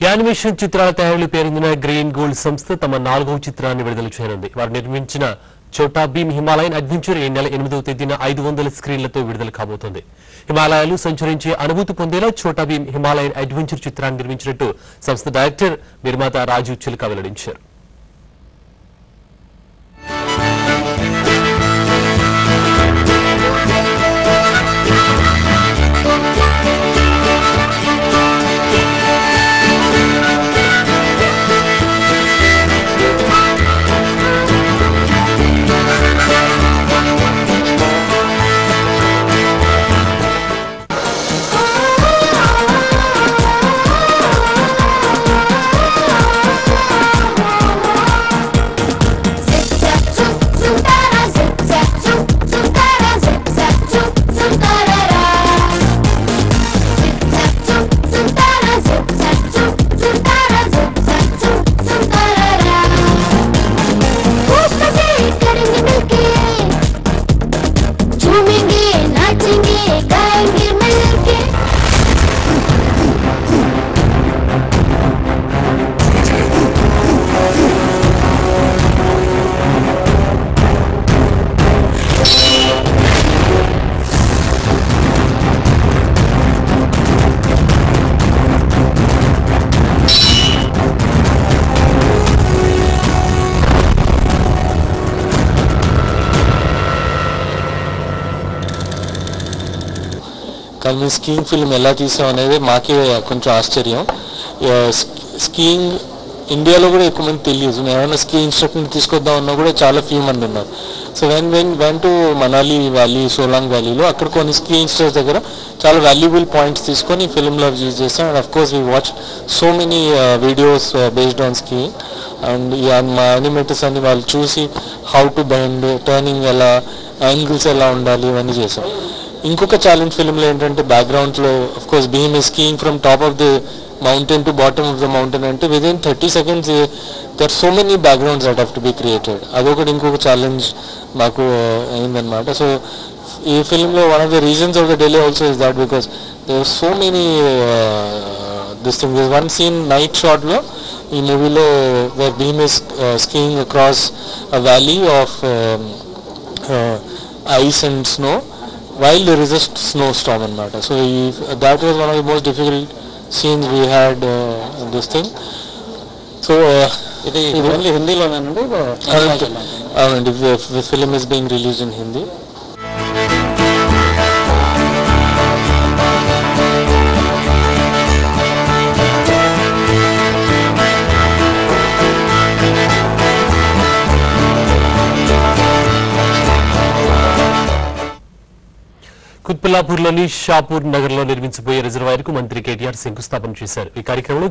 Animation చిత్రాల తయారీలో పేరొందిన గ్రీన్ గోల్డ్ సంస్థ తమ 4వ చిత్రాన్ని విడుదల చేయనుంది. వారు నిర్మించిన చోటా భీమ్ హిమాలయన్ అడ్వెంచర్ ఈ నెల 8వ తేదీన 500 స్క్రీన్లతో విడుదల కాబోతోంది. హిమాలయాలు సంచరించే అనుభూతి పొందేలా చోటా భీమ్ హిమాలయన్ అడ్వెంచర్ చిత్రాన్ని నిర్మించినట్టు సంస్థ డైరెక్టర్ నిర్మాత రాజు చిలుక వెల్లడించారు. కానీ స్కీయింగ్ ఫిల్మ్ ఎలా తీసాం అనేది మాకే కొంచెం ఆశ్చర్యం. స్కీయింగ్ ఇండియాలో కూడా ఎక్కువ మంది తెలియదు. మేము ఏమైనా స్కీ ఇన్స్ట్రక్టర్ తీసుకొద్దాం అన్నా కూడా చాలా ఫ్యూ మంది ఉన్నారు. So went to Manali valley, Solang వ్యాలీలో అక్కడ కొన్ని స్కీ ఇన్స్ట్రక్టర్స్ దగ్గర చాలా వాల్యుబుల్ పాయింట్స్ తీసుకొని ఫిల్మ్లో యూజ్ చేస్తాం. And of course we watch so many videos based on skiing. And మా యానిమేటర్స్ అన్ని వాళ్ళు చూసి హౌ టు బెండ్, టర్నింగ్ ఎలా, యాంగిల్స్ ఎలా ఉండాలి ఇవన్నీ చేసాం. ఇంకొక ఛాలెంజ్ ఫిల్మ్లో ఏంటంటే బ్యాక్గ్రౌండ్లో of course Bheem is skiing from top of the mountain to bottom of the mountain అంటే within 30 seconds there so many backgrounds that have to be created. అదొకటి ఇంకొక ఛాలెంజ్ మాకు అయిందనమాట. సో ఈ ఫిల్మ్లో one of the reasons of the delay also is that because there so many this thing. This one scene night షాట్లో ఈ మూవీలో where Bheem is skiing across a valley of ice and snow while there is a snowstorm anamata. So that was one of the most difficult scenes we had in this thing. So it is only Hindi lo nanandi. The film is being released in Hindi. కుత్బుల్లాపూర్లోని షాపూర్ నగర్లో నిర్మించబోయే రిజర్వాయర్కు మంత్రి కేటీఆర్ శంకుస్థాపన చేశారు. ఈ కార్యక్రమంలో